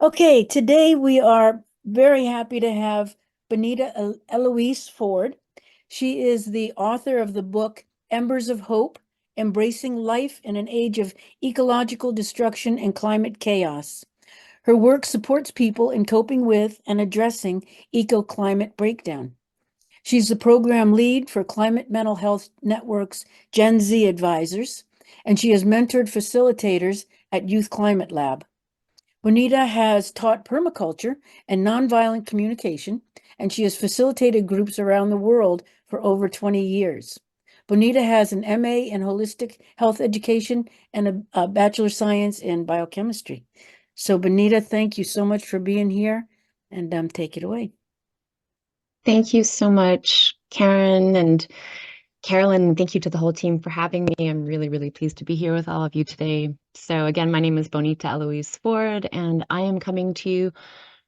Okay, today we are very happy to have Bonita Eloise Ford. She is the author of the book Embers of Hope, Embracing Life in an Age of Ecological Destruction and Climate Chaos. Her work supports people in coping with and addressing eco-climate breakdown. She's the program lead for Climate Mental Health Network's Gen Z Advisors, and she has mentored facilitators at Youth Climate Lab. Bonita has taught permaculture and nonviolent communication, and she has facilitated groups around the world for over 20 years. Bonita has an MA in holistic health education and a Bachelor of Science in biochemistry. So Bonita, thank you so much for being here, and take it away. Thank you so much, Karen and Carolyn. Thank you to the whole team for having me. I'm really, really pleased to be here with all of you today. So again, my name is Bonita Eloise Ford, and I am coming to you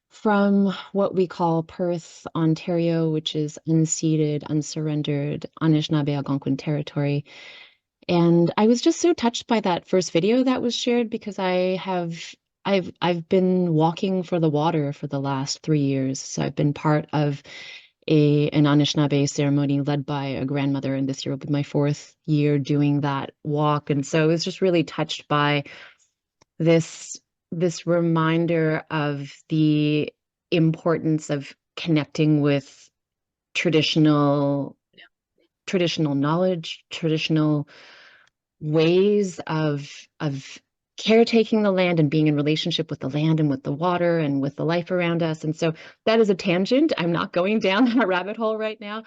from what we call Perth, Ontario, which is unceded, unsurrendered Anishinaabe Algonquin territory. And I was just so touched by that first video that was shared because I've been walking for the water for the last 3 years. So I've been part of an Anishinaabe ceremony led by a grandmother, and this year will be my 4th year doing that walk. And so I was just really touched by this reminder of the importance of connecting with traditional knowledge, traditional ways of caretaking the land and being in relationship with the land and with the water and with the life around us. And so that is a tangent. I'm not going down that rabbit hole right now.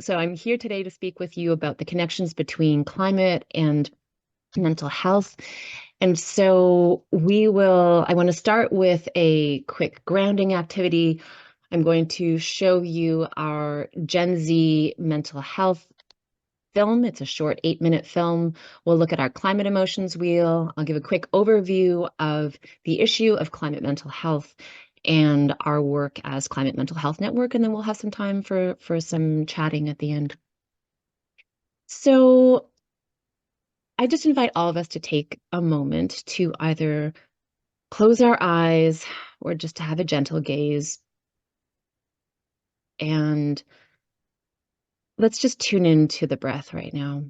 So I'm here today to speak with you about the connections between climate and mental health. And so I want to start with a quick grounding activity. I'm going to show you our Gen Z mental health film. It's a short 8-minute film. We'll look at our climate emotions wheel. I'll give a quick overview of the issue of climate mental health and our work as Climate Mental Health Network, and then we'll have some time for some chatting at the end. So I just invite all of us to take a moment to either close our eyes or just to have a gentle gaze. And let's just tune into the breath right now.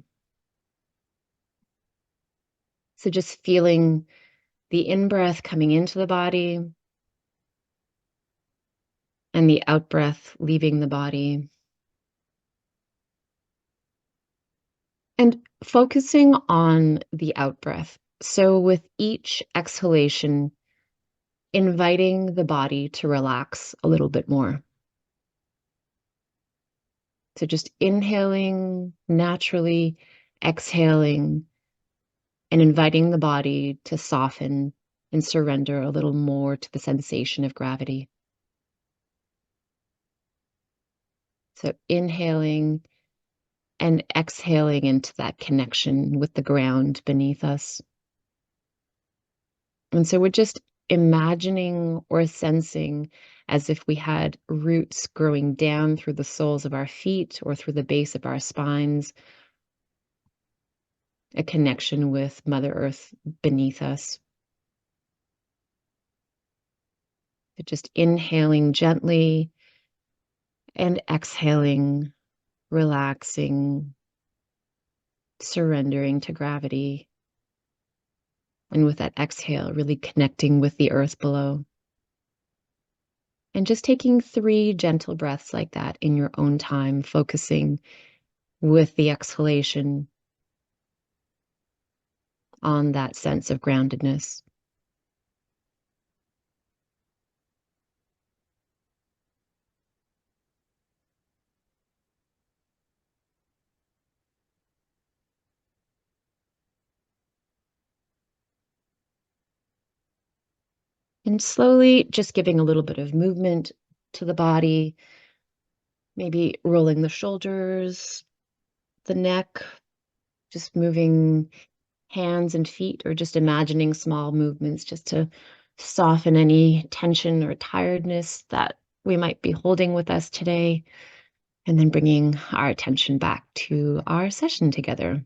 So just feeling the in-breath coming into the body and the out-breath leaving the body. And focusing on the out-breath. So with each exhalation, inviting the body to relax a little bit more. So just inhaling naturally, exhaling, and inviting the body to soften and surrender a little more to the sensation of gravity. So inhaling and exhaling into that connection with the ground beneath us. And so we're just imagining or sensing as if we had roots growing down through the soles of our feet or through the base of our spines, a connection with Mother Earth beneath us. So just inhaling gently and exhaling, relaxing, surrendering to gravity. And with that exhale, really connecting with the earth below. And just taking 3 gentle breaths like that in your own time, focusing with the exhalation on that sense of groundedness. And slowly just giving a little bit of movement to the body, maybe rolling the shoulders, the neck, just moving hands and feet, or just imagining small movements just to soften any tension or tiredness that we might be holding with us today, and then bringing our attention back to our session together.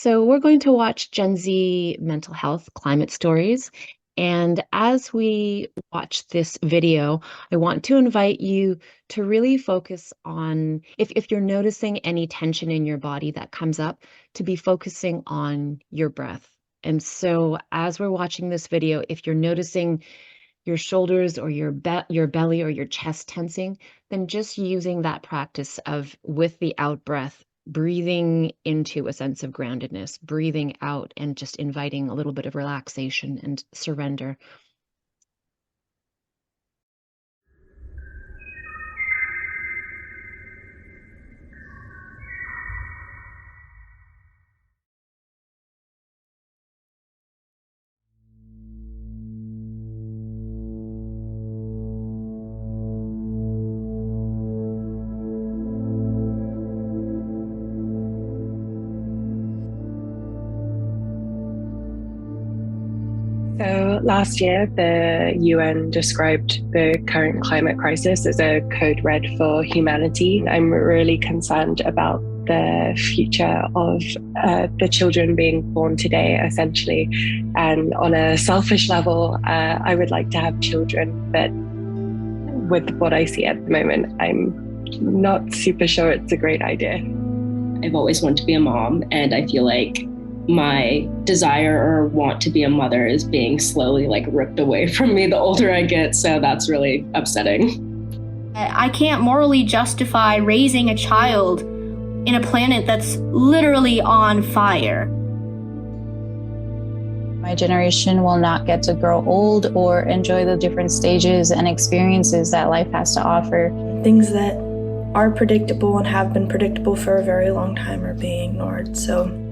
So we're going to watch Gen Z mental health climate stories, And as we watch this video, I want to invite you to really focus on, if you're noticing any tension in your body that comes up, to be focusing on your breath. And so as we're watching this video, if you're noticing your shoulders or your belly or your chest tensing, then just using that practice of, with the out breath, breathing into a sense of groundedness, breathing out and just inviting a little bit of relaxation and surrender. So last year, the UN described the current climate crisis as a code red for humanity. I'm really concerned about the future of the children being born today, essentially. And on a selfish level, I would like to have children, but with what I see at the moment, I'm not super sure it's a great idea. I've always wanted to be a mom, and I feel like my desire or want to be a mother is being slowly ripped away from me the older I get, so that's really upsetting. I can't morally justify raising a child in a planet that's literally on fire. My generation will not get to grow old or enjoy the different stages and experiences that life has to offer. Things that are predictable and have been predictable for a very long time are being ignored. So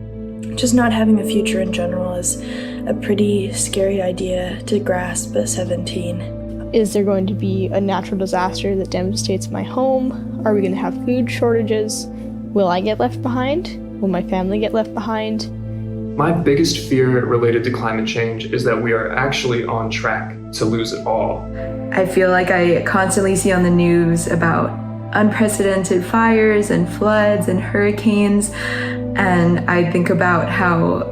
just not having a future in general is a pretty scary idea to grasp at 17. Is there going to be a natural disaster that devastates my home? Are we going to have food shortages? Will I get left behind? Will my family get left behind? My biggest fear related to climate change is that we are actually on track to lose it all. I feel like I constantly see on the news about unprecedented fires and floods and hurricanes, and I think about how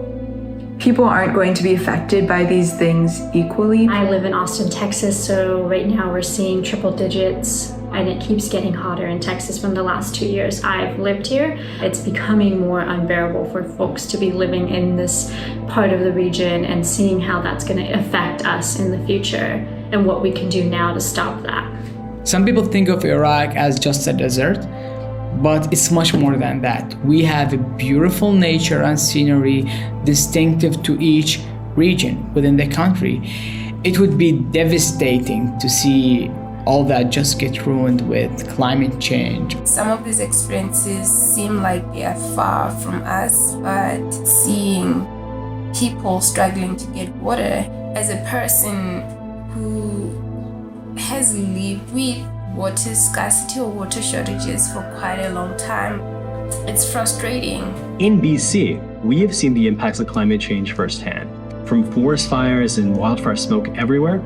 people aren't going to be affected by these things equally. I live in Austin, Texas, so right now we're seeing triple digits, and it keeps getting hotter in Texas from the last 2 years I've lived here. It's becoming more unbearable for folks to be living in this part of the region and seeing how that's going to affect us in the future and what we can do now to stop that. Some people think of Iraq as just a desert, but it's much more than that. We have a beautiful nature and scenery distinctive to each region within the country. It would be devastating to see all that just get ruined with climate change. Some of these experiences seem like they are far from us, but seeing people struggling to get water, as a person who has lived with water scarcity or water shortages for quite a long time, it's frustrating. In B.C., we have seen the impacts of climate change firsthand, from forest fires and wildfire smoke everywhere,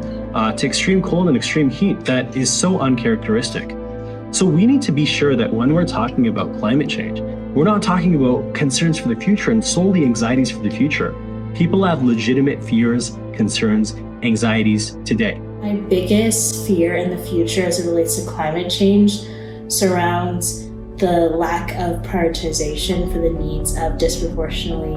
to extreme cold and extreme heat that is so uncharacteristic. So we need to be sure that when we're talking about climate change, we're not talking about concerns for the future and solely anxieties for the future. People have legitimate fears, concerns, anxieties today. My biggest fear in the future as it relates to climate change surrounds the lack of prioritization for the needs of disproportionately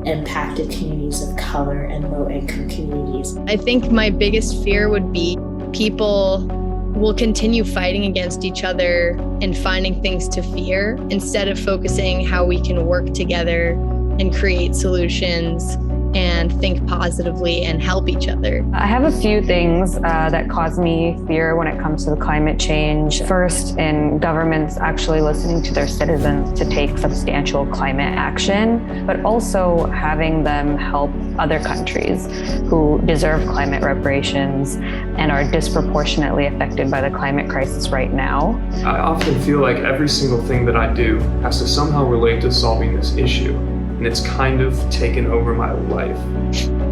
impacted communities of color and low-income communities. I think my biggest fear would be people will continue fighting against each other and finding things to fear instead of focusing how we can work together and create solutions and think positively and help each other. I have a few things that cause me fear when it comes to the climate change. First, in governments actually listening to their citizens to take substantial climate action, but also having them help other countries who deserve climate reparations and are disproportionately affected by the climate crisis right now. I often feel like every single thing that I do has to somehow relate to solving this issue. And it's kind of taken over my life.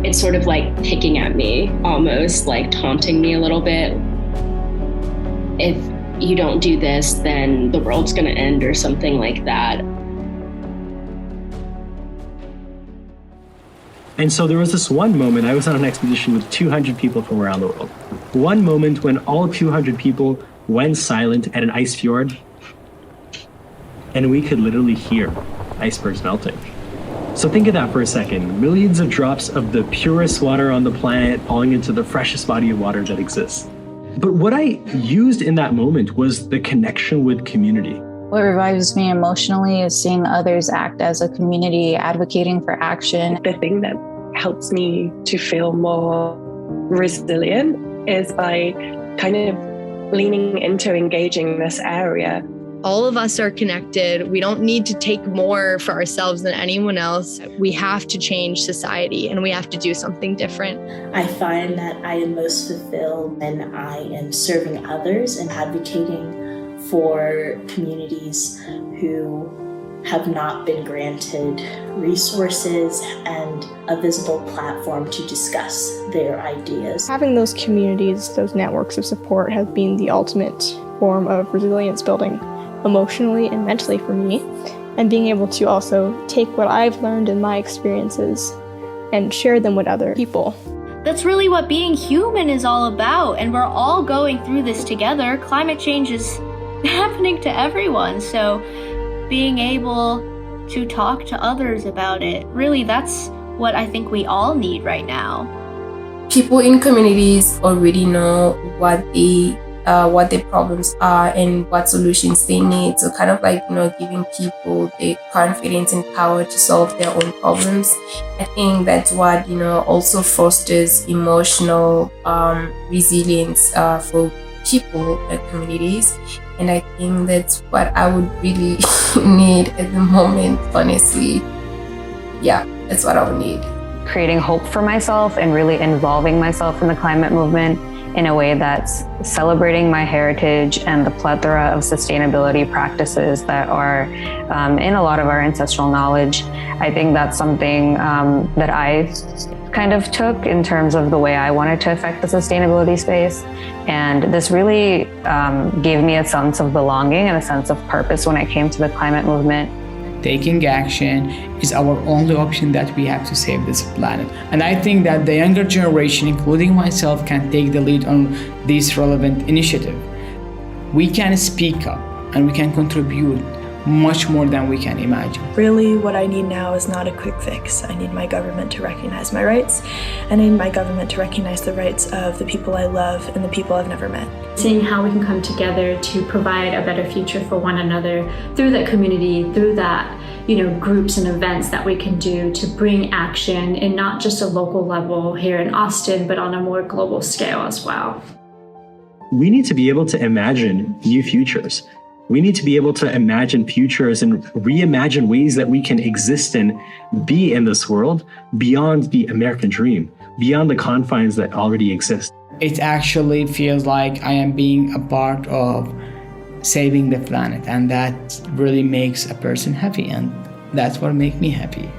It's sort of like picking at me, almost like taunting me a little bit. If you don't do this, then the world's gonna end or something like that. And so there was this one moment, I was on an expedition with 200 people from around the world. One moment when all 200 people went silent at an ice fjord, and we could literally hear icebergs melting. So think of that for a second. Millions of drops of the purest water on the planet falling into the freshest body of water that exists. But what I used in that moment was the connection with community. What revives me emotionally is seeing others act as a community, advocating for action. The thing that helps me to feel more resilient is by kind of leaning into engaging this area. All of us are connected. We don't need to take more for ourselves than anyone else. We have to change society and we have to do something different. I find that I am most fulfilled when I am serving others and advocating for communities who have not been granted resources and a visible platform to discuss their ideas. Having those communities, those networks of support has been the ultimate form of resilience building, emotionally and mentally for me, and being able to also take what I've learned in my experiences and share them with other people. That's really what being human is all about, and we're all going through this together. Climate change is happening to everyone, so being able to talk to others about it, really that's what I think we all need right now. People in communities already know what their problems are and what solutions they need. So kind of like, giving people the confidence and power to solve their own problems. I think that's what, also fosters emotional resilience for people and communities. And I think that's what I would really need at the moment, honestly. Yeah, that's what I would need. Creating hope for myself and really involving myself in the climate movement in a way that's celebrating my heritage and the plethora of sustainability practices that are in a lot of our ancestral knowledge. I think that's something that I kind of took in terms of the way I wanted to affect the sustainability space. And this really gave me a sense of belonging and a sense of purpose when it came to the climate movement. Taking action is our only option that we have to save this planet. And I think that the younger generation, including myself, can take the lead on this relevant initiative. We can speak up and we can contribute much more than we can imagine. Really, what I need now is not a quick fix. I need my government to recognize my rights, and I need my government to recognize the rights of the people I love and the people I've never met. Seeing how we can come together to provide a better future for one another through that community, through that, groups and events that we can do to bring action in not just a local level here in Austin, but on a more global scale as well. We need to be able to imagine new futures. We need to be able to imagine futures and reimagine ways that we can exist and be in this world beyond the American dream, beyond the confines that already exist. It actually feels like I am being a part of saving the planet, and that really makes a person happy, and that's what makes me happy.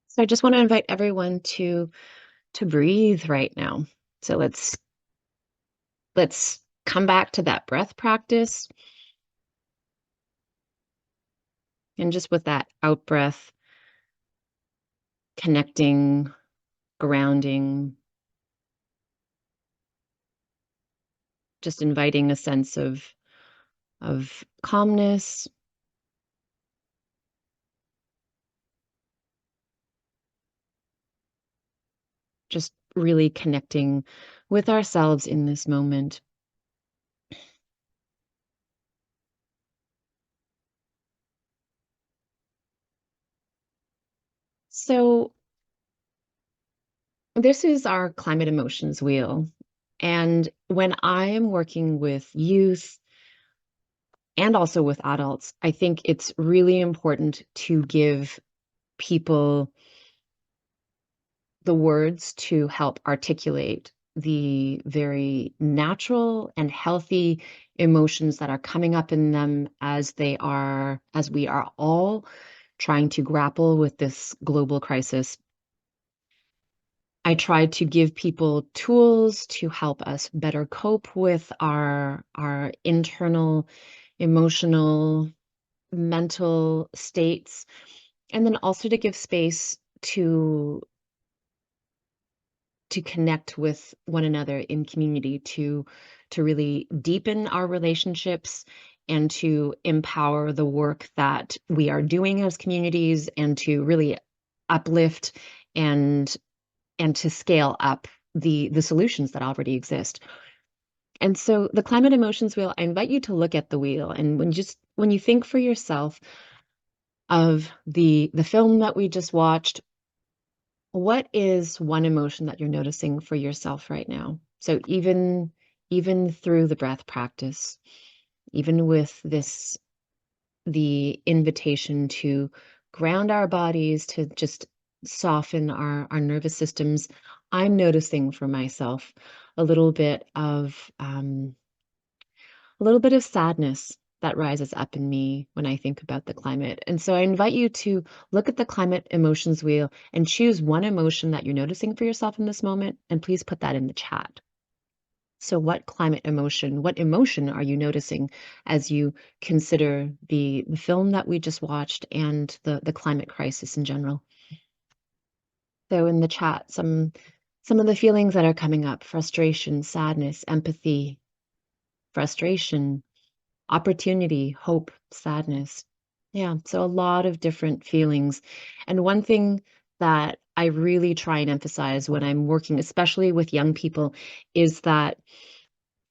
So I just want to invite everyone to breathe right now. So let's come back to that breath practice. And just with that out breath, connecting, grounding, just inviting a sense of calmness. Just really connecting with ourselves in this moment. So this is our climate emotions wheel. And when I am working with youth and also with adults, I think it's really important to give people the words to help articulate the very natural and healthy emotions that are coming up in them as we are all trying to grapple with this global crisis. I try to give people tools to help us better cope with our internal, emotional, mental states, and then also to give space to connect with one another in community, to really deepen our relationships and to empower the work that we are doing as communities, and to really uplift and to scale up the solutions that already exist. And so the climate emotions wheel, I invite you to look at the wheel, and when you think for yourself of the film that we just watched, what is one emotion that you're noticing for yourself right now? So even through the breath practice, even with the invitation to ground our bodies, to just soften our nervous systems, I'm noticing for myself a little bit of sadness that rises up in me when I think about the climate. And so I invite you to look at the climate emotions wheel and choose one emotion that you're noticing for yourself in this moment, and please put that in the chat. So what emotion are you noticing as you consider the film that we just watched and the climate crisis in general? So in the chat, some of the feelings that are coming up: frustration, sadness, empathy, frustration, opportunity, hope, sadness. Yeah, so a lot of different feelings. And one thing that I really try and emphasize when I'm working, especially with young people, is that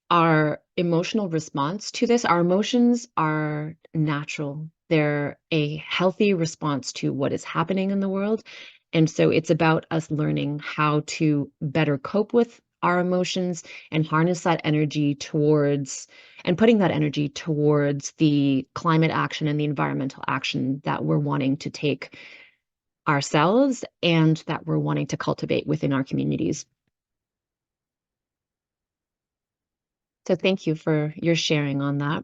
our emotional response to this, our emotions are natural. They're a healthy response to what is happening in the world. And so it's about us learning how to better cope with our emotions and harness that energy towards, and putting that energy towards the climate action and the environmental action that we're wanting to take ourselves and that we're wanting to cultivate within our communities. So thank you for your sharing on that.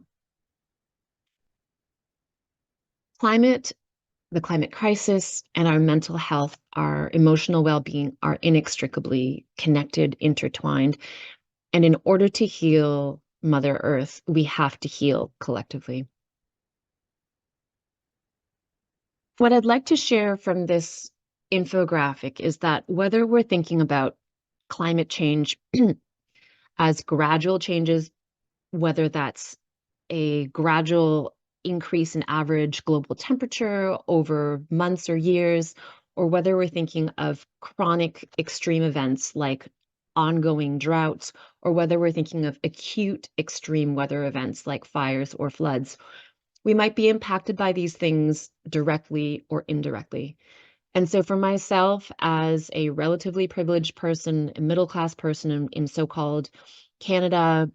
The climate crisis, and our mental health, our emotional well-being are inextricably connected, intertwined. And in order to heal Mother Earth, we have to heal collectively. What I'd like to share from this infographic is that whether we're thinking about climate change as gradual changes, whether that's a gradual increase in average global temperature over months or years, or whether we're thinking of chronic extreme events like ongoing droughts, or whether we're thinking of acute extreme weather events like fires or floods, we might be impacted by these things directly or indirectly. And so for myself, as a relatively privileged person, a middle-class person in so-called Canada,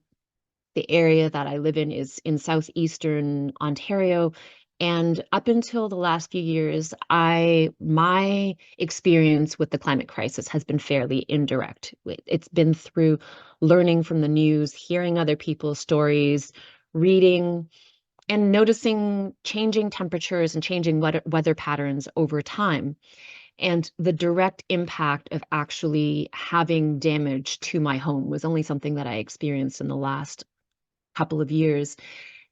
the area that I live in is in southeastern Ontario. And up until the last few years, my experience with the climate crisis has been fairly indirect. It's been through learning from the news, hearing other people's stories, reading, and noticing changing temperatures and changing weather patterns over time. And the direct impact of actually having damage to my home was only something that I experienced in the last couple of years.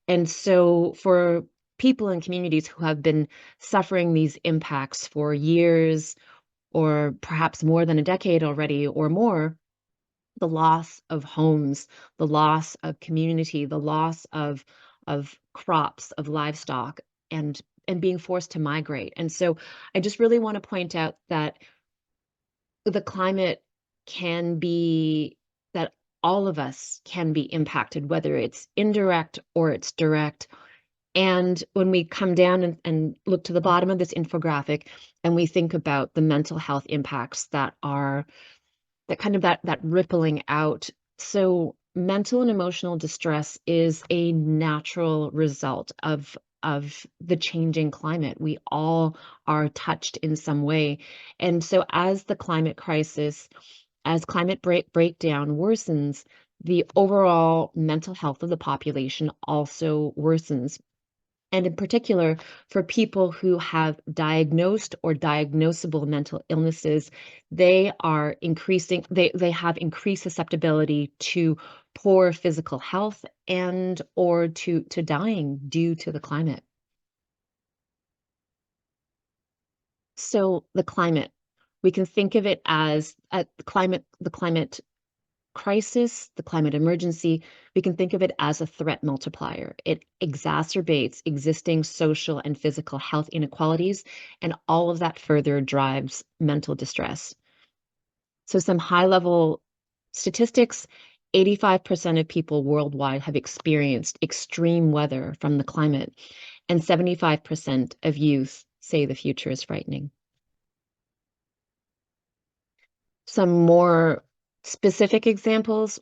And so for people in communities who have been suffering these impacts for years, or perhaps more than a decade already or more, the loss of homes, the loss of community, the loss of crops, of livestock, and being forced to migrate. And so I just really want to point out that the climate can be, that all of us can be impacted, whether it's indirect or it's direct. And when we come down and look to the bottom of this infographic and we think about the mental health impacts that are that rippling out. So mental and emotional distress is a natural result of the changing climate. We all are touched in some way. And so as the climate crisis, as climate breakdown worsens, the overall mental health of the population also worsens. And in particular, for people who have diagnosed or diagnosable mental illnesses, they have increased susceptibility to poor physical health and or to dying due to the climate. So the climate, we can think of it as the climate crisis, the climate emergency, we can think of it as a threat multiplier. It exacerbates existing social and physical health inequalities, and all of that further drives mental distress. So some high-level statistics, 85% of people worldwide have experienced extreme weather from the climate, and 75% of youth say the future is frightening. Some more specific examples.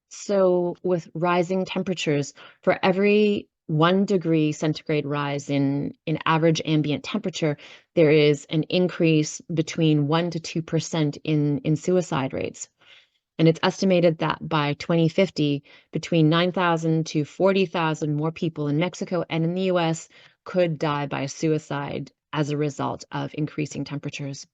So with rising temperatures, for every 1 degree centigrade rise in average ambient temperature, there is an increase between 1 to 2% in suicide rates. And it's estimated that by 2050, between 9,000 to 40,000 more people in Mexico and in the US could die by suicide as a result of increasing temperatures.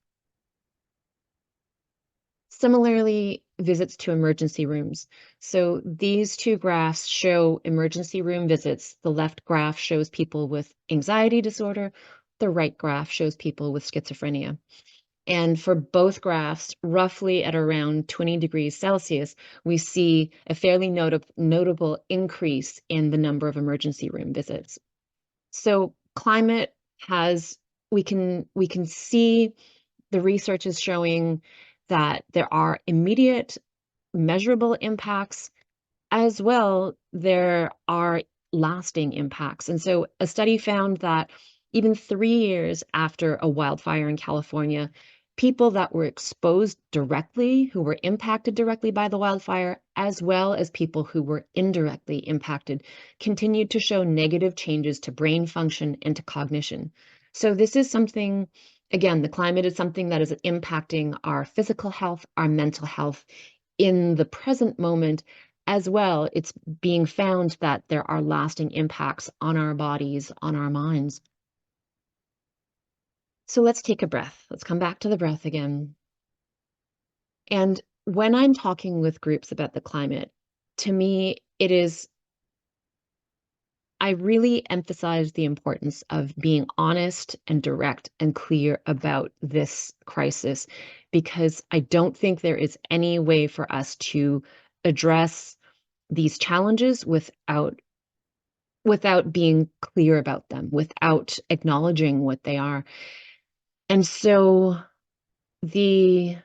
Similarly, visits to emergency rooms. So these two graphs show emergency room visits. The left graph shows people with anxiety disorder. The right graph shows people with schizophrenia. And for both graphs, roughly at around 20 degrees Celsius, we see a fairly notable increase in the number of emergency room visits. So climate has, we can see the research is showing that there are immediate measurable impacts, as well there are lasting impacts. And so a study found that even 3 years after a wildfire in California, people that were exposed directly, who were impacted directly by the wildfire, as well as people who were indirectly impacted, continued to show negative changes to brain function and to cognition. So this is something, again, the climate is something that is impacting our physical health, our mental health in the present moment, as well. It's being found that there are lasting impacts on our bodies, on our minds. So let's take a breath. Let's come back to the breath again. And when I'm talking with groups about the climate, to me, I really emphasize the importance of being honest and direct and clear about this crisis, because I don't think there is any way for us to address these challenges without being clear about them, without acknowledging what they are. And so the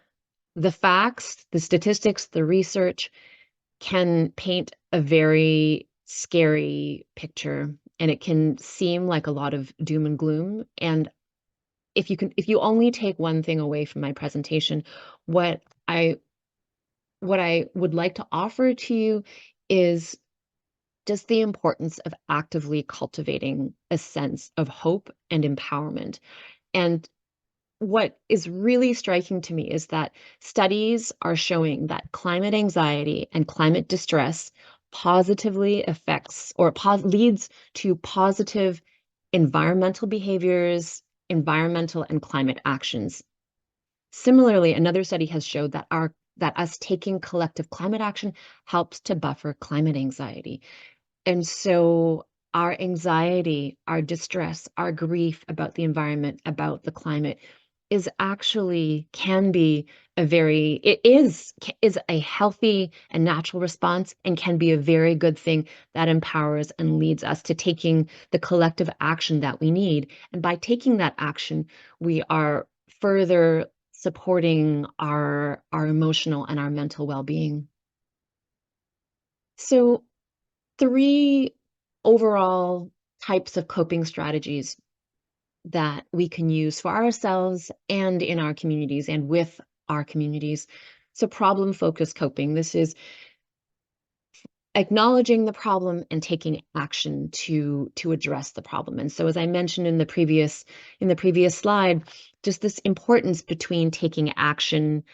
facts, the statistics, the research can paint a very scary picture, and it can seem like a lot of doom and gloom. And if you only take one thing away from my presentation, what I would like to offer to you is just the importance of actively cultivating a sense of hope and empowerment. And what is really striking to me is that studies are showing that climate anxiety and climate distress positively affects or leads to positive environmental behaviors, environmental and climate actions. Similarly, another study has showed that us taking collective climate action helps to buffer climate anxiety. And so our anxiety, our distress, our grief about the environment, about the climate is a healthy and natural response, and can be a very good thing that empowers and leads us to taking the collective action that we need. And by taking that action, we are further supporting our emotional and our mental well-being. So 3 overall types of coping strategies that we can use for ourselves and in our communities and with our communities. So problem-focused coping. This is acknowledging the problem and taking action to address the problem. And so, as I mentioned in the previous slide, just this importance between taking action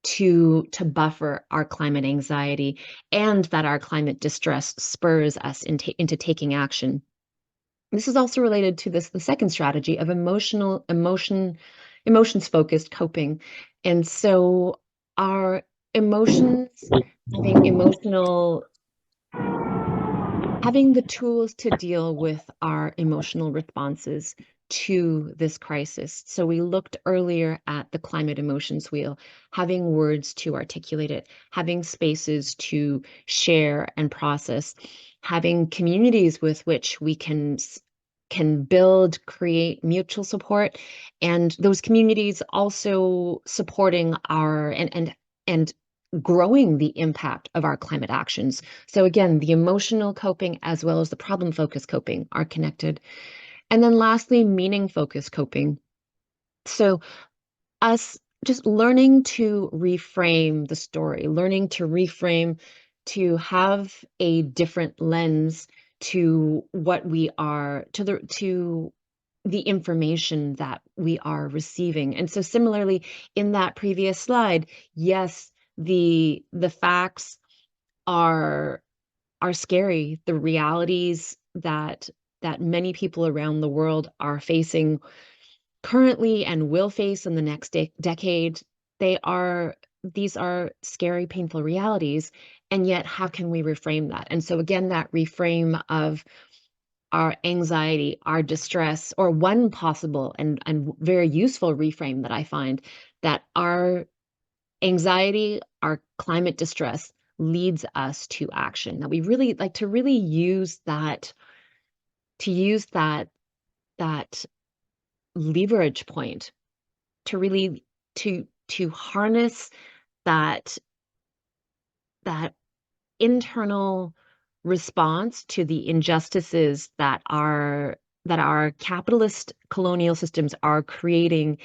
to buffer our climate anxiety, and that our climate distress spurs us into taking action. This is also related to the second strategy of emotions-focused coping. And so our emotions, having the tools to deal with our emotional responses to this crisis. So we looked earlier at the climate emotions wheel, having words to articulate it, having spaces to share and process, having communities with which we can build, create mutual support, and those communities also supporting our and growing the impact of our climate actions. So again, the emotional coping as well as the problem-focused coping are connected. And then lastly, meaning-focused coping. So us just learning to reframe the story, learning to reframe, to have a different lens to what we are, to the information that we are receiving. And so similarly, in that previous slide, yes, the facts are scary. The realities that many people around the world are facing currently and will face in the next decade, these are scary, painful realities. And yet, how can we reframe that? And so again, that reframe of our anxiety, our distress, or one possible and very useful reframe that I find, that our anxiety, our climate distress leads us to action. That we really like to really use that, that leverage point to really to harness that internal response to the injustices that our capitalist colonial systems are creating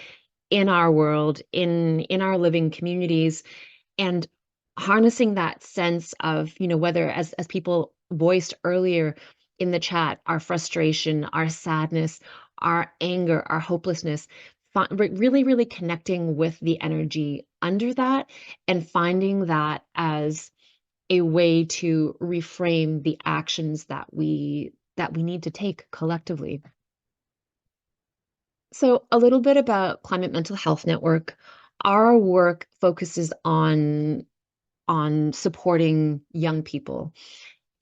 in our world, in our living communities, and harnessing that sense of, whether, as people voiced earlier in the chat, our frustration, our sadness, our anger, our hopelessness, really, really connecting with the energy under that and finding that as a way to reframe the actions that we need to take collectively. So a little bit about Climate Mental Health Network. Our work focuses on supporting young people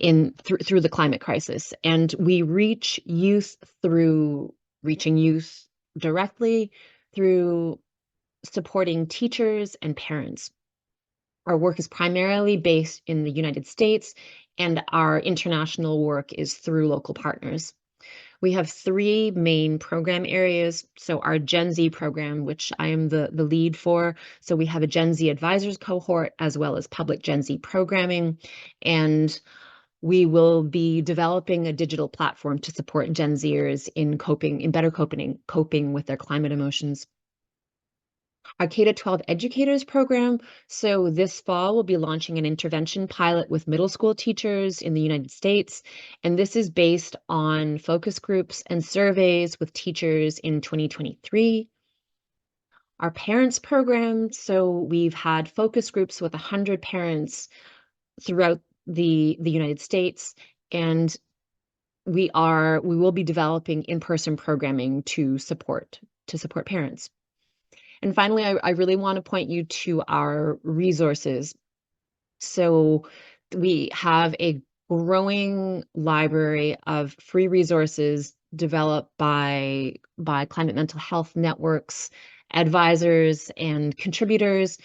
through the climate crisis, and we reach youth through reaching youth directly, through supporting teachers and parents. Our work is primarily based in the United States, and our international work is through local partners. We have 3 main program areas. So our Gen Z program, which I am the lead for. So we have a Gen Z advisors cohort as well as public Gen Z programming. And we will be developing a digital platform to support Gen Zers in better coping with their climate emotions. Our K-12 educators program. So this fall, we'll be launching an intervention pilot with middle school teachers in the United States. And this is based on focus groups and surveys with teachers in 2023. Our parents program. So we've had focus groups with 100 parents throughout the United States. And we will be developing in-person programming to support parents. And finally, I really want to point you to our resources. So we have a growing library of free resources developed by Climate Mental Health Networks, advisors, and contributors.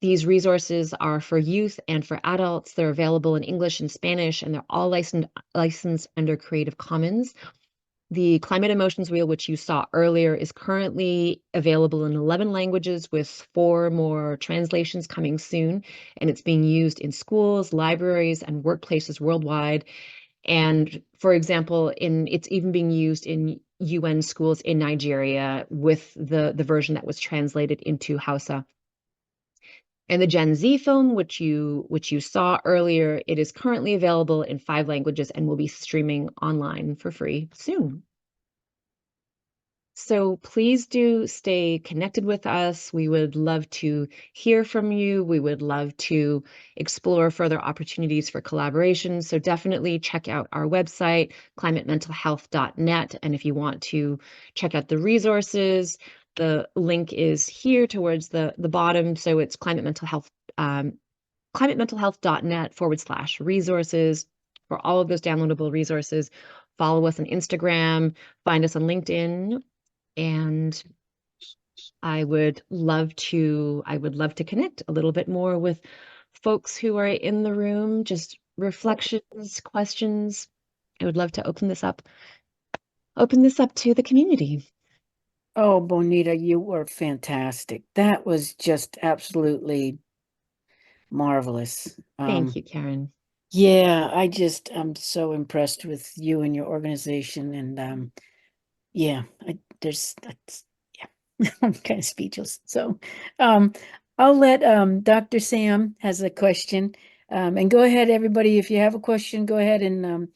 These resources are for youth and for adults. They're available in English and Spanish, and they're all licensed under Creative Commons. The Climate Emotions Wheel, which you saw earlier, is currently available in 11 languages with 4 more translations coming soon. And it's being used in schools, libraries, and workplaces worldwide. And for example, it's even being used in UN schools in Nigeria with the version that was translated into Hausa. And the Gen Z film, which you saw earlier, it is currently available in 5 languages and will be streaming online for free soon. So please do stay connected with us. We would love to hear from you. We would love to explore further opportunities for collaboration. So definitely check out our website, climatementalhealth.net. And if you want to check out the resources, the link is here towards the bottom. So it's climatementalhealth.net/resources for all of those downloadable resources. Follow us on Instagram, find us on LinkedIn, and I would love to connect a little bit more with folks who are in the room, just reflections, questions. I would love to open this up to the community. Oh, Bonita, you were fantastic. That was just absolutely marvelous. Thank you, Karen. Yeah, I'm so impressed with you and your organization. And yeah, I'm kind of speechless. So I'll let Dr. Sam has a question. And go ahead, everybody, if you have a question, go ahead and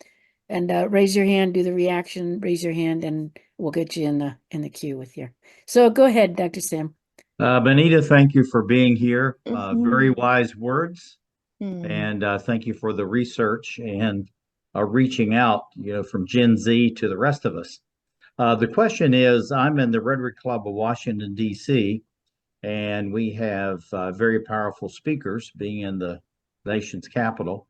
raise your hand, do the reaction, raise your hand, and we'll get you in the queue with you. So go ahead, Dr. Sam. Bonita, thank you for being here. Very wise words. And thank you for the research and reaching out, from Gen Z to the rest of us. The question is, I'm in the Rotary Club of Washington, D.C., and we have very powerful speakers being in the nation's capital.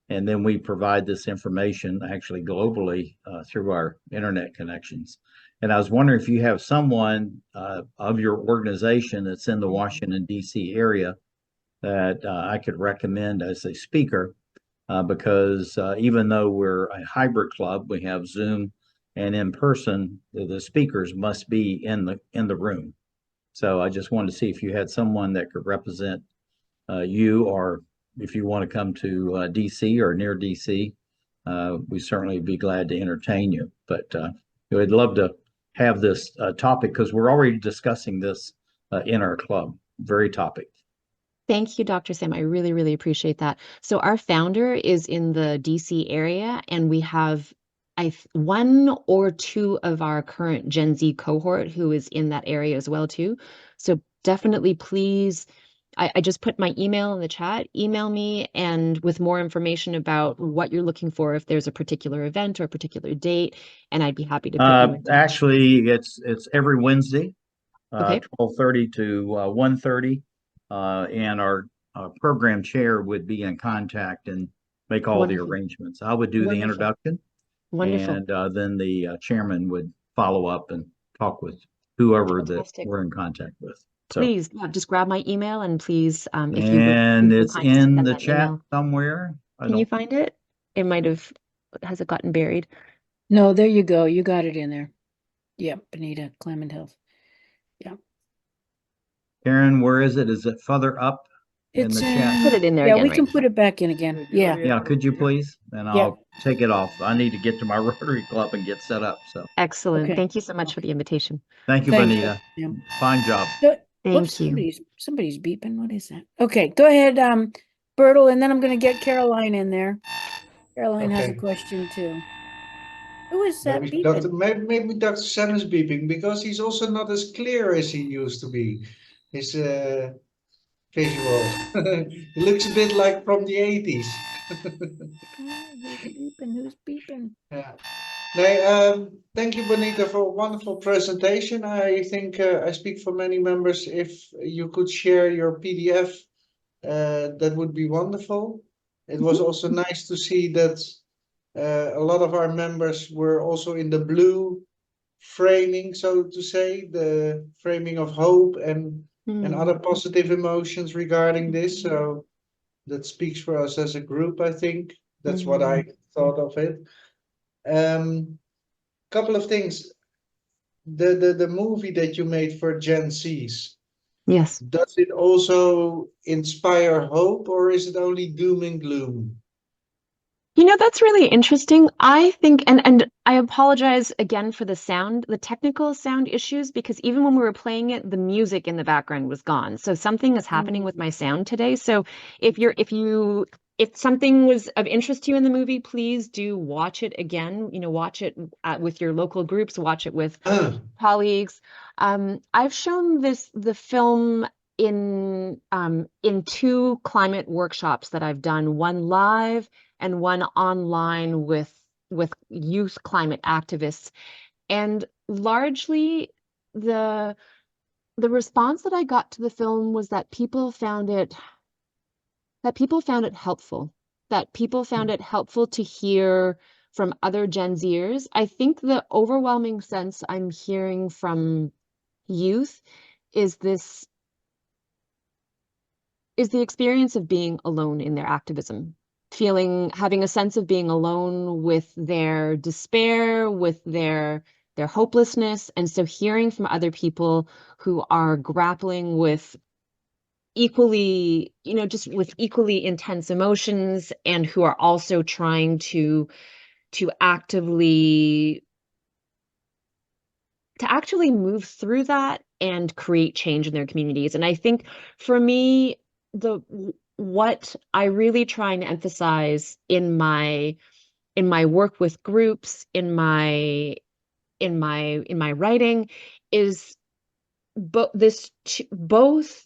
And then we provide this information actually globally through our internet connections. And I was wondering if you have someone of your organization that's in the Washington, D.C. area that I could recommend as a speaker, because even though we're a hybrid club, we have Zoom and in person, the speakers must be in the room. So I just wanted to see if you had someone that could represent you, or if you want to come to DC or near DC, we certainly be glad to entertain you. But we'd love to have this topic because we're already discussing this in our club. Very topic. Thank you, Dr. Sam. I really, really appreciate that. So our founder is in the DC area, and we have one or two of our current Gen Z cohort who is in that area as well too. So definitely, please, I just put my email in the chat. Email me and with more information about what you're looking for, if there's a particular event or a particular date, and I'd be happy to put you in touch. Actually, it's every Wednesday, Okay. 12:30 to 1:30. And our program chair would be in contact and make all the arrangements. I would do the introduction. Wonderful. And then the chairman would follow up and talk with whoever that we're in contact with. So, please, just grab my email and please, if you would. And it's in the chat somewhere. Can you find it? It might have, has it gotten buried? No, there you go. You got it in there. Yeah, Bonita, Climate Health. Yeah. Karen, where is it? Is it further up in the chat? Put it in there Yeah, again. we can put it back in again. Yeah. Yeah, could you please? And I'll take it off. I need to get to my Rotary Club and get set up. So excellent. Okay. Thank you so much for the invitation. Thank you, Bonita. Fine job. Thank you. Somebody's beeping. What is that? Okay, go ahead, Bertle, and then I'm going to get Caroline in there. Caroline has a question too. Who is that beeping? Maybe Dr. Sam is beeping because he's also not as clear as he used to be. His visual. He looks a bit like from the 80s. Who's beeping? Yeah. Thank you, Bonita, for a wonderful presentation. I think I speak for many members. If you could share your PDF, that would be wonderful. It was also nice to see that a lot of our members were also in the blue framing, so to say, the framing of hope and other positive emotions regarding this. So that speaks for us as a group, I think. That's what I thought of it. Couple of things. The movie that you made for Gen Zs. Yes. Does it also inspire hope, or is it only doom and gloom? You know, that's really interesting. I think, and I apologize again for the sound, the technical sound issues, because even when we were playing it, the music in the background was gone. So something is happening with my sound today. So if you if something was of interest to you in the movie, please do watch it again. Watch it with your local groups, watch it with colleagues. I've shown the film in 2 climate workshops that I've done, one live and one online with youth climate activists. And largely the response that I got to the film was that people found it helpful, that people found it helpful to hear from other Gen Zers. I think the overwhelming sense I'm hearing from youth is the experience of being alone in their activism, having a sense of being alone with their despair, with their hopelessness. And so hearing from other people who are grappling with equally, just with equally intense emotions, and who are also trying to actively move through that and create change in their communities. And I think for me, what I really try and emphasize in my work with groups, in my writing, is both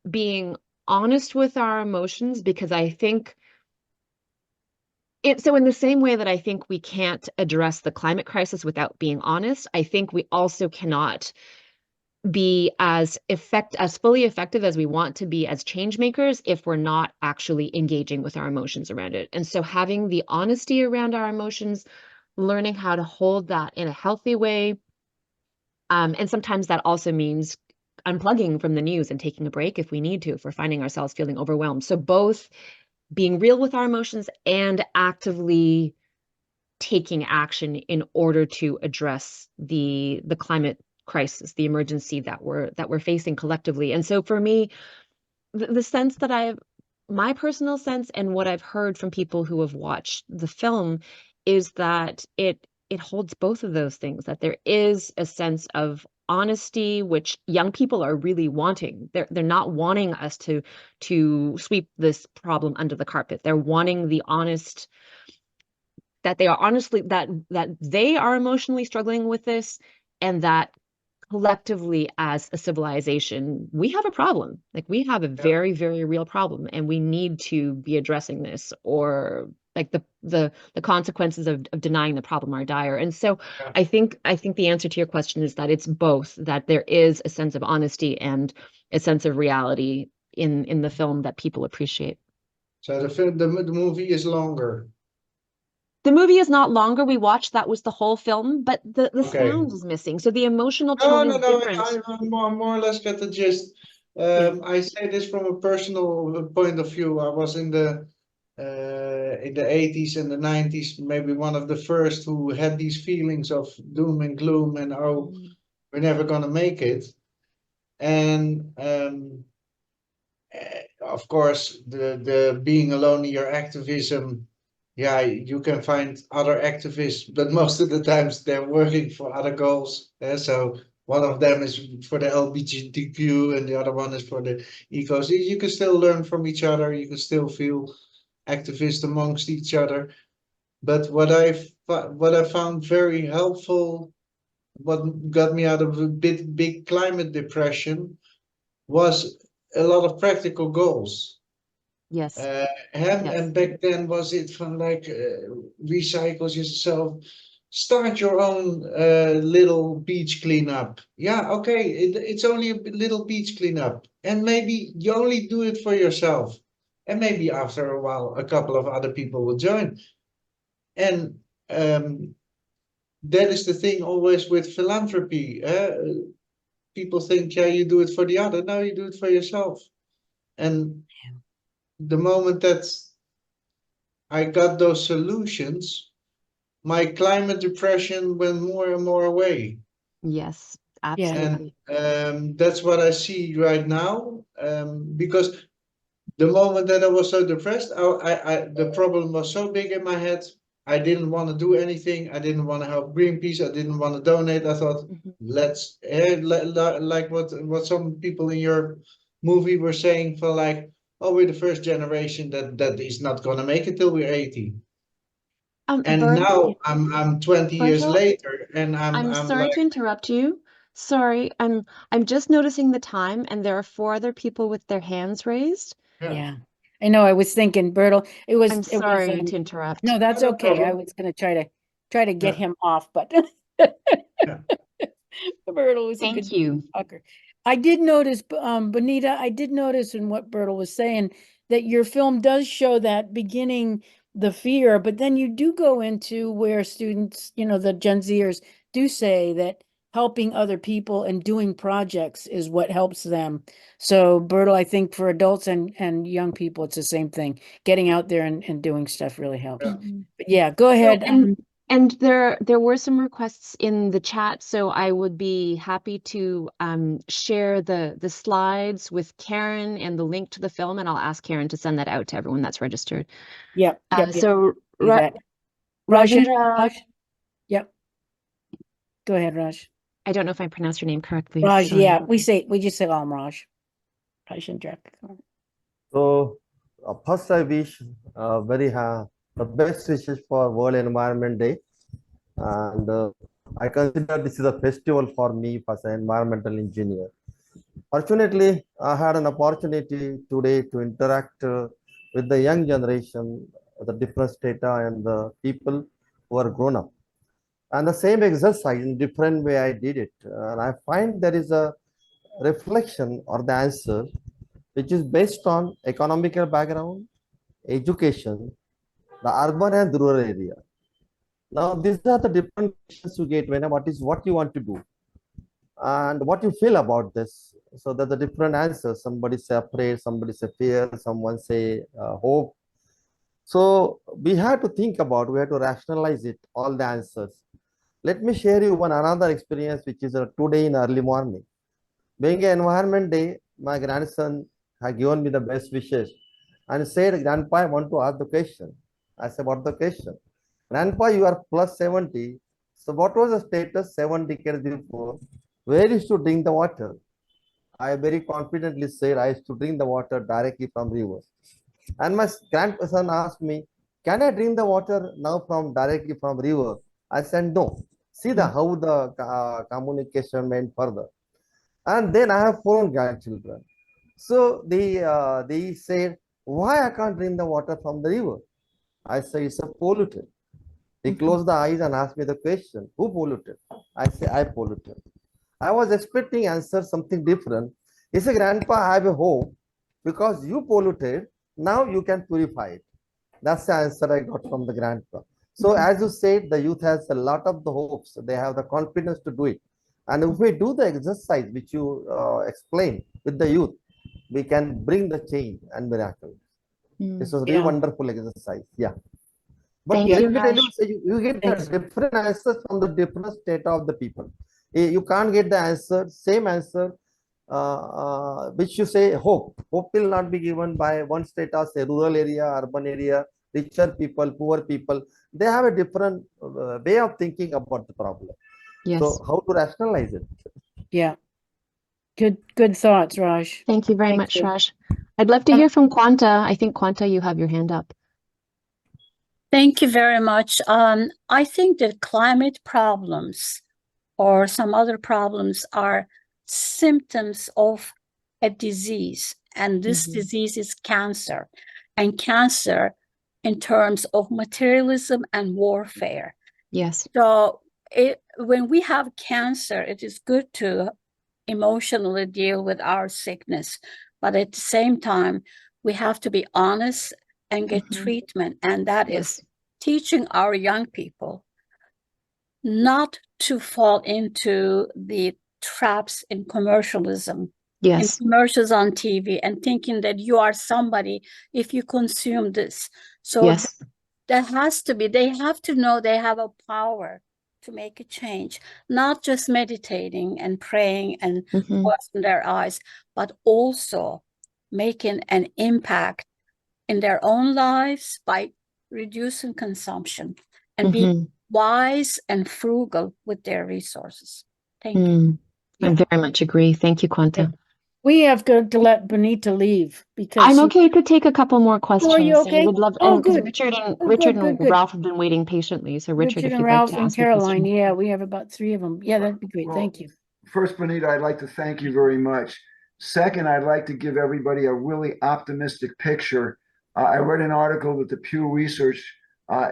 being honest with our emotions, because I think so in the same way that I think we can't address the climate crisis without being honest, I think we also cannot be as fully effective as we want to be as change makers if we're not actually engaging with our emotions around it. And so having the honesty around our emotions, learning how to hold that in a healthy way, and sometimes that also means unplugging from the news and taking a break if we need to, if we're finding ourselves feeling overwhelmed. So both being real with our emotions and actively taking action in order to address the climate crisis, the emergency that we're facing collectively. And so for me, the sense that my personal sense and what I've heard from people who have watched the film is that it holds both of those things, that there is a sense of honesty, which young people are really wanting. They're not wanting us to sweep this problem under the carpet. They're wanting the honest, that they are honestly, that they are emotionally struggling with this, and that collectively as a civilization, we have a problem. Like, we have a very, very real problem, and we need to be addressing this, or like the consequences of denying the problem are dire. And so I think the answer to your question is that it's both, that there is a sense of honesty and a sense of reality in the film that people appreciate. So the movie is longer. The movie is not longer. We watched, that was the whole film, but the sound is missing. So the emotional tone is different. I more or less get the gist. I say this from a personal point of view. I was in the 80s and the 90s, maybe one of the first who had these feelings of doom and gloom and we're never gonna make it. And of course, the being alone in your activism, you can find other activists, but most of the times they're working for other goals. So one of them is for the LGBTQ and the other one is for the ecos. You can still learn from each other. You can still feel activist amongst each other. But what I found very helpful, what got me out of a big climate depression, was a lot of practical goals. Yes. And back then was it from like recycle yourself, start your own little beach cleanup. Yeah, okay, it's only a little beach cleanup, and maybe you only do it for yourself, and maybe after a while a couple of other people will join. And that is the thing always with philanthropy. People think, you do it for the other. No, you do it for yourself. And the moment that I got those solutions, my climate depression went more and more away. Yes, absolutely. And that's what I see right now. Because the moment that I was so depressed, the problem was so big in my head. I didn't want to do anything. I didn't want to help Greenpeace. I didn't want to donate. I thought, like what some people in your movie were saying, for like, oh, we're the first generation that is not going to make it till we're 80. And now I'm 20 years later, and I'm I'm sorry to like, interrupt you. Sorry, I'm just noticing the time, and there are 4 other people with their hands raised. Yeah. I know. I was thinking, Bertle, I'm sorry to interrupt. No, that's No okay. I problem. was going to try to get him off, but Bertle was a Thank good you. talker. I did notice, Bonita, I did notice in what Bertle was saying that your film does show that beginning the fear, but then you do go into where students, the Gen Zers do say that helping other people and doing projects is what helps them. So Bertle, I think for adults and young people, it's the same thing. Getting out there and doing stuff really helps. But yeah, go ahead. And there were some requests in the chat, so I would be happy to share the slides with Karen and the link to the film, and I'll ask Karen to send that out to everyone that's registered. Yep. So Do that. Rajendra, Yep. Go ahead, Raj. I don't know if I pronounced your name correctly. Raj, sorry. yeah, we just say Raj. Rajendra. So first I wish the best wishes for World Environment Day, and I consider this is a festival for me as an environmental engineer. Fortunately, I had an opportunity today to interact with the young generation, the different strata and the people who are grown up. And the same exercise in different way I did it. And I find there is a reflection or the answer which is based on economical background, education, the urban and rural area. Now, these are the different questions you get when what you want to do and what you feel about this. So that the different answers. Somebody say afraid, somebody say fear, someone say hope. So we have to think about, we have to rationalize it, all the answers. Let me share you another experience, which is today in early morning. Being an environment day, my grandson had given me the best wishes and said, Grandpa, I want to ask the question. I said, what the question? Grandpa, you are plus 70. So what was the status 7 decades before? Where is to drink the water? I very confidently said I used to drink the water directly from rivers. And my grandson asked me, can I drink the water now directly from river? I said, no. See how the communication went further. And then I have 4 grandchildren. So they said, why I can't drink the water from the river? I say it's a polluted. He closed the eyes and asked me the question, who polluted? I say, I polluted. I was expecting answer something different. He said, Grandpa, I have a hope because you polluted, now you can purify it. That's the answer I got from the grandpa. So as you said, the youth has a lot of the hopes. They have the confidence to do it. And if we do the exercise which you explained with the youth, we can bring the change and miracles. This was really wonderful exercise. Yeah. But Thank let you, me tell Raj. you get the different answers from the different state of the people. You can't get the answer, same answer, which you say hope. Hope will not be given by one state as a rural area, urban area, richer people, poor people. They have a different way of thinking about the problem. Yes. So how to rationalize it? Yeah. Good thoughts, Raj. Thank you very much, Raj. I'd love to hear from Quanta. I think Quanta, you have your hand up. Thank you very much. I think that climate problems or some other problems are symptoms of a disease, and this disease is cancer, and cancer in terms of materialism and warfare. Yes. So when we have cancer, it is good to emotionally deal with our sickness, but at the same time, we have to be honest and get treatment, and that is teaching our young people not to fall into the traps in commercialism, in commercials on TV, and thinking that you are somebody if you consume this. So that has to be, they have to know they have a power to make a change, not just meditating and praying and closing their eyes, but also making an impact in their own lives by reducing consumption and being wise and frugal with their resources. Thank you. I very much agree. Thank you, Quanta. We have to let Bonita leave because I'm okay to take a couple more questions. Oh, are you I okay? would love, Oh, because good. Richard and Oh, Richard good, and good. Ralph have been waiting patiently. So Richard, Richard if and you'd like Ralph to and ask a question. Caroline. Yeah, we have about 3 of them. Yeah, that'd be great. Well, Thank you. First, Bonita, I'd like to thank you very much. Second, I'd like to give everybody a really optimistic picture. I read an article that the Pew Research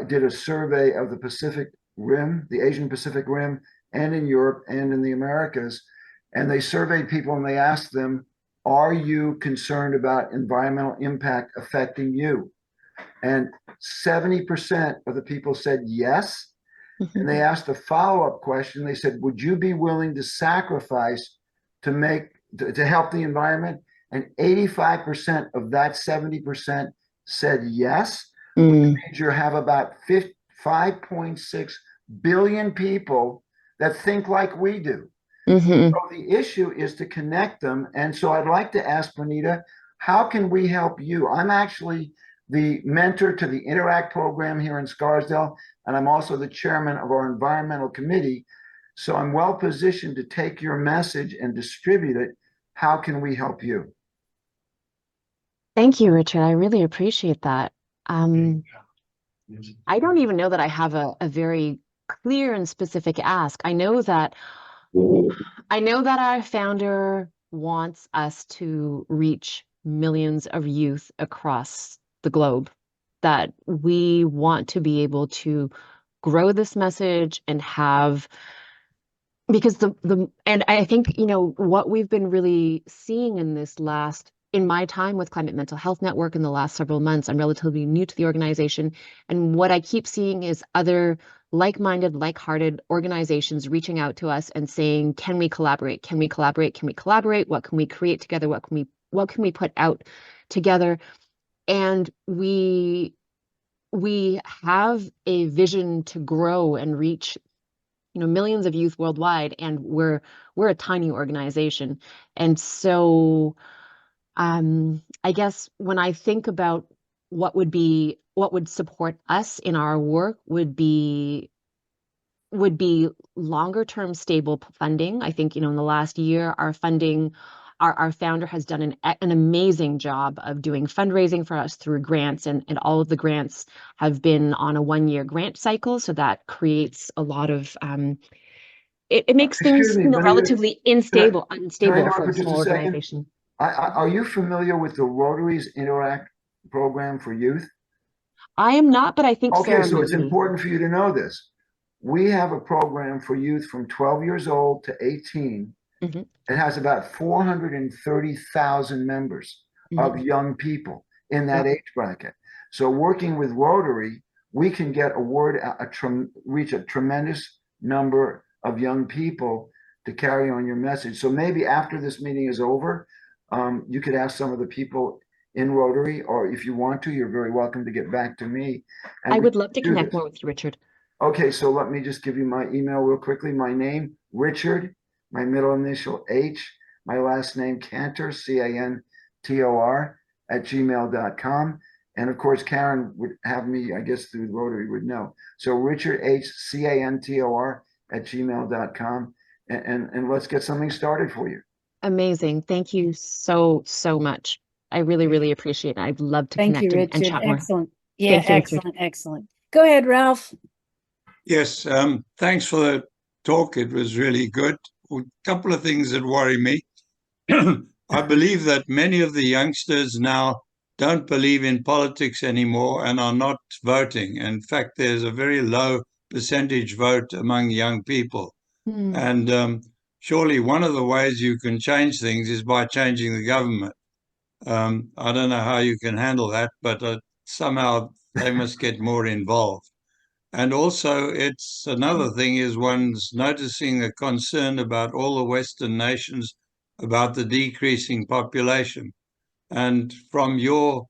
did a survey of the Pacific Rim, the Asian Pacific Rim, and in Europe and in the Americas. And they surveyed people and they asked them, are you concerned about environmental impact affecting you? And 70% of the people said yes. And they asked a follow-up question. They said, would you be willing to sacrifice to help the environment? And 85% of that 70% said yes, which means you have about 5.6 billion people that think like we do. So the issue is to connect them. And so I'd like to ask Bonita, how can we help you? I'm actually the mentor to the Interact program here in Scarsdale, and I'm also the chairman of our environmental committee. So I'm well positioned to take your message and distribute it. How can we help you? Thank you, Richard. I really appreciate that. I don't even know that I have a very clear and specific ask. I know that our founder wants us to reach millions of youth across the globe, that we want to be able to grow this message and have, because and I think, what we've been really seeing in my time with Climate Mental Health Network in the last several months, I'm relatively new to the organization, and what I keep seeing is other like-minded, like-hearted organizations reaching out to us and saying, can we collaborate? Can we collaborate? Can we collaborate? What can we create together? What can we put out together? And we have a vision to grow and reach millions of youth worldwide, and we're a tiny organization. And so I guess when I think about what would support us in our work would be longer term stable funding. I think, in the last year, our founder has done an amazing job of doing fundraising for us through grants, and all of the grants have been on a 1-year grant cycle. So that creates a lot of, it makes things relatively unstable Can I for a just small a second? organization. Are you familiar with the Rotary's Interact program for youth? I am not, but I think Okay, Sarah so may it's be. important for you to know this. We have a program for youth from 12 years old to 18. It has about 430,000 members of young people in that age bracket. So working with Rotary, we can get reach a tremendous number of young people to carry on your message. So maybe after this meeting is over, you could ask some of the people in Rotary, or if you want to, you're very welcome to get back to me. I would love to connect more with you, Richard. Okay, so let me just give you my email real quickly. My name, Richard, my middle initial H, my last name, Cantor, CANTOR, @gmail.com. And of course, Karen would have me, I guess through Rotary would know. So Richard H, CANTOR, @gmail.com. And let's get something started for you. Amazing. Thank you so much. I really, really appreciate it. I'd love to Thank connect you, and Richard. chat more. Excellent. Yeah, Thank you, excellent, Richard. excellent. Go ahead, Ralph. Yes, thanks for the talk. It was really good. A couple of things that worry me. I believe that many of the youngsters now don't believe in politics anymore and are not voting. In fact, there's a very low percentage vote among young people. And surely one of the ways you can change things is by changing the government. I don't know how you can handle that, but somehow they must get more involved. And also, it's another thing is one's noticing a concern about all the Western nations about the decreasing population. And from your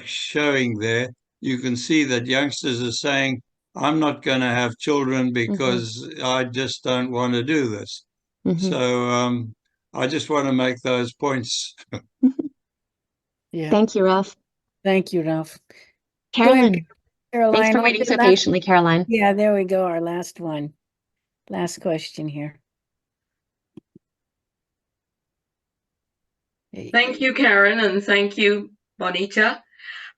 showing there, you can see that youngsters are saying, I'm not going to have children because I just don't want to do this. So I just want to make those points. Yeah. Thank you, Ralph. Thank you, Ralph. Caroline. Caroline. Thanks for waiting so patiently, Caroline. Yeah, there we go. Our last one. Last question here. Thank you, Karen, and thank you, Bonita.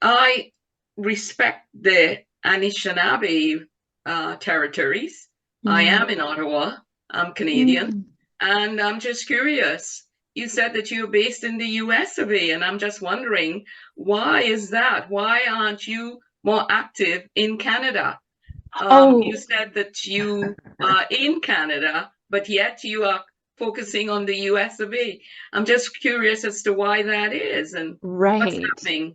I respect the Anishinaabe territories. I am in Ottawa. I'm Canadian. And I'm just curious. You said that you're based in the US of A, and I'm just wondering, why is that? Why aren't you more active in Canada? You said that you are in Canada, but yet you are focusing on the US of A. I'm just curious as to why that is and what's happening.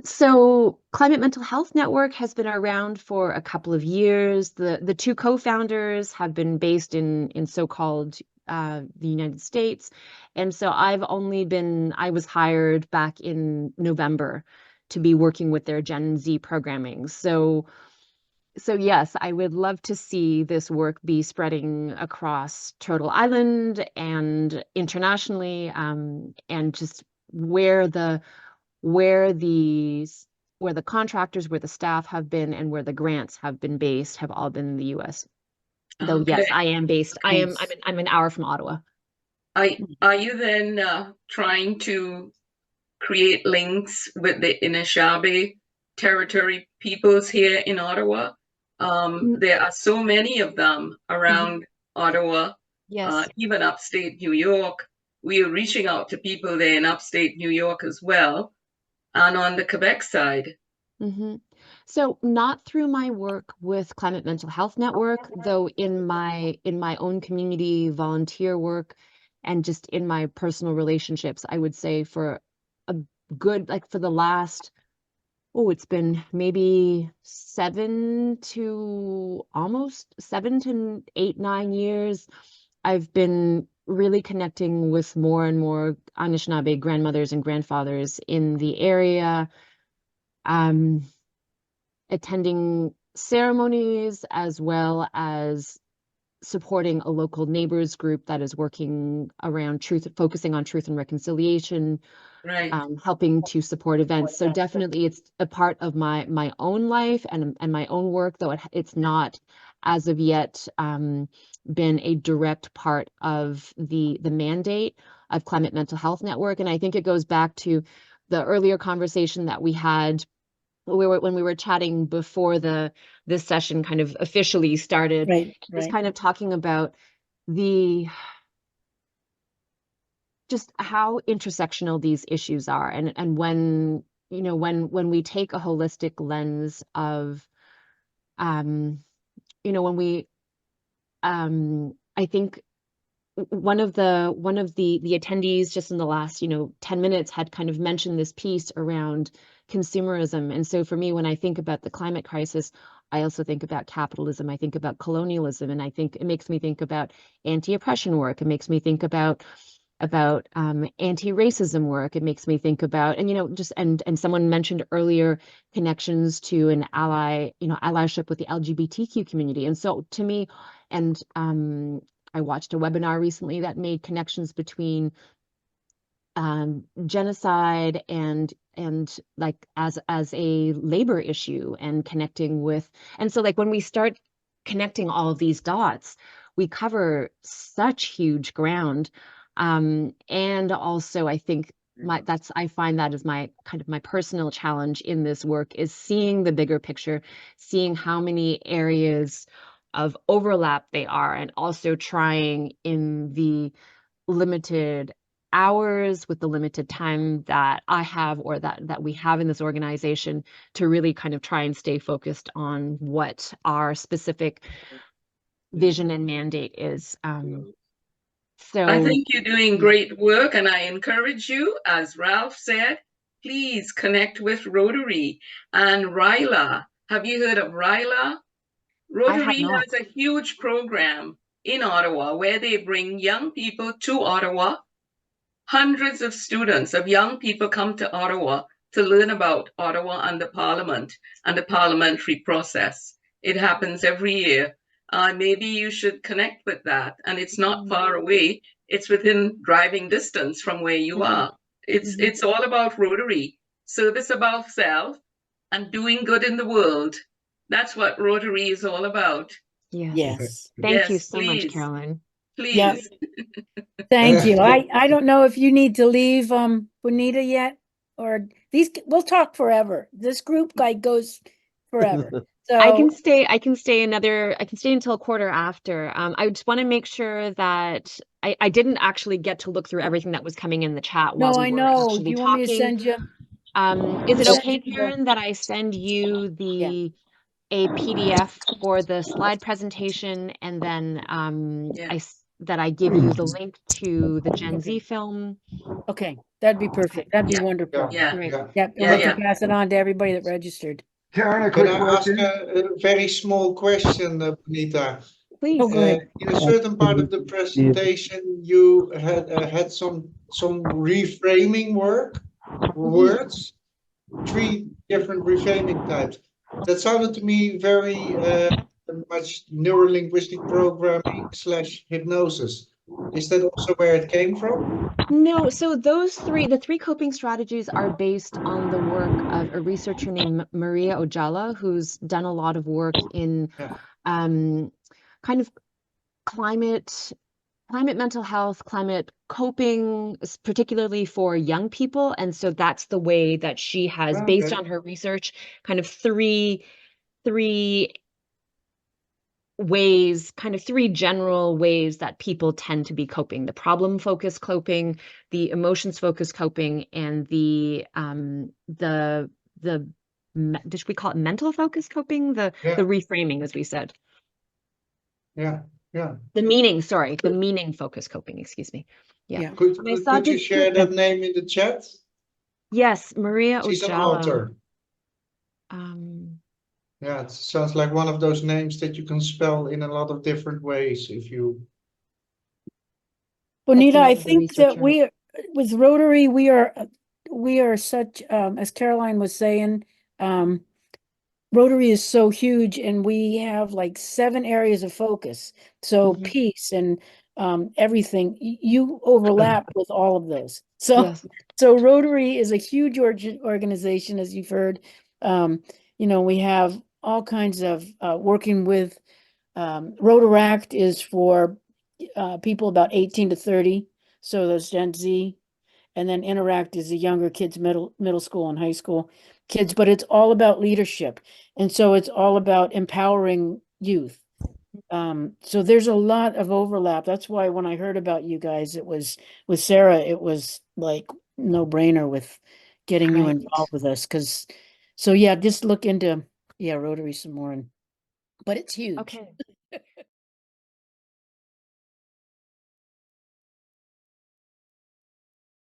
So Climate Mental Health Network has been around for a couple of years. The two co-founders have been based in so-called the United States. And so I was hired back in November to be working with their Gen Z programming. So yes, I would love to see this work be spreading across Turtle Island and internationally, and just where the contractors, where the staff have been, and where the grants have been based have all been in the US. Though yes, I am based. I'm an hour from Ottawa. Are you then trying to create links with the Anishinaabe territory peoples here in Ottawa? There are so many of them around Ottawa, even upstate New York. We are reaching out to people there in upstate New York as well, and on the Quebec side. So not through my work with Climate Mental Health Network, though in my own community volunteer work and just in my personal relationships, I would say for a good, like for the last, it's been maybe 7 to 8, 9 years, I've been really connecting with more and more Anishinaabe grandmothers and grandfathers in the area, attending ceremonies as well as supporting a local neighbors group that is working around focusing on truth and reconciliation, helping to support events. So definitely it's a part of my own life and my own work, though it's not as of yet been a direct part of the mandate of Climate Mental Health Network. And I think it goes back to the earlier conversation that we had when we were chatting before this session kind of officially started, just kind of talking about just how intersectional these issues are, and when we take a holistic lens of when we I think one of the attendees just in the last 10 minutes had kind of mentioned this piece around consumerism. And so for me, when I think about the climate crisis, I also think about capitalism. I think about colonialism, and I think it makes me think about anti-oppression work. It makes me think about anti-racism work. It makes me think about, and someone mentioned earlier connections to an allyship with the LGBTQ community. And so to me, and I watched a webinar recently that made connections between genocide and like as a labor issue, and connecting with, and so like when we start connecting all of these dots, we cover such huge ground. And also I think I find that as my kind of my personal challenge in this work, is seeing the bigger picture, seeing how many areas of overlap they are, and also trying in the limited hours with the limited time that I have, or that we have in this organization, to really kind of try and stay focused on what our specific vision and mandate is. So I think you're doing great work, and I encourage you, as Ralph said, please connect with Rotary and RILA. Have you heard of RILA? Rotary has a huge program in Ottawa where they bring young people to Ottawa. Hundreds of students, of young people, come to Ottawa to learn about Ottawa and the Parliament and the parliamentary process. It happens every year. Maybe you should connect with that. And it's not far away. It's within driving distance from where you are. It's all about Rotary, service above self, and doing good in the world. That's what Rotary is all about. Yes. Thank you so much, Caroline. please. Thank you. I don't know if you need to leave, Bonita yet, or we'll talk forever. This group goes forever. So I can stay until a quarter after. I just want to make sure that I didn't actually get to look through everything that was coming in the chat while no, we I were know. Do actually you want me to talking. send you? Is it Send okay, you Karen, that I send you a PDF for the slide presentation, and then that I give you the link to the Gen Z film? Okay, that'd be perfect. That'd be wonderful. Great. Yep, and we can pass it on to everybody that registered. Karen, a Can quick I ask question. a very small question, Bonita? Please. Oh, go ahead. In a certain part of the presentation, you had some reframing words, 3 different reframing types. That sounded to me very much neurolinguistic programming / hypnosis. Is that also where it came from? No, so the three coping strategies are based on the work of a researcher named Maria Ojala, who's done a lot of work in kind of climate mental health, climate coping, particularly for young people. And so that's the way that she has, based on her research, kind of three ways, kind of 3 general ways that people tend to be coping: the problem focused coping, the emotions focused coping, and the did we call it mental focused coping? The reframing, as we said. Yeah. The meaning focused coping, excuse me. Yeah. Could you share that name in the chat? Yes, Maria Ojala. She's an author. Yeah, it sounds like one of those names that you can spell in a lot of different ways if you. Bonita, I think that with Rotary, we are such, as Caroline was saying, Rotary is so huge, and we have like 7 areas of focus. So peace and everything, you overlap with all of those. So so Rotary is a huge organization, as you've heard. We have all kinds of working with Rotaract is for people about 18 to 30, so those Gen Z, and then Interact is the younger kids, middle school and high school kids, but it's all about leadership, and so it's all about empowering youth. So there's a lot of overlap. That's why when I heard about you guys, it was with Sarah, it was like no brainer with getting you involved with us, because so yeah, just look into Rotary some more, but it's huge. Okay.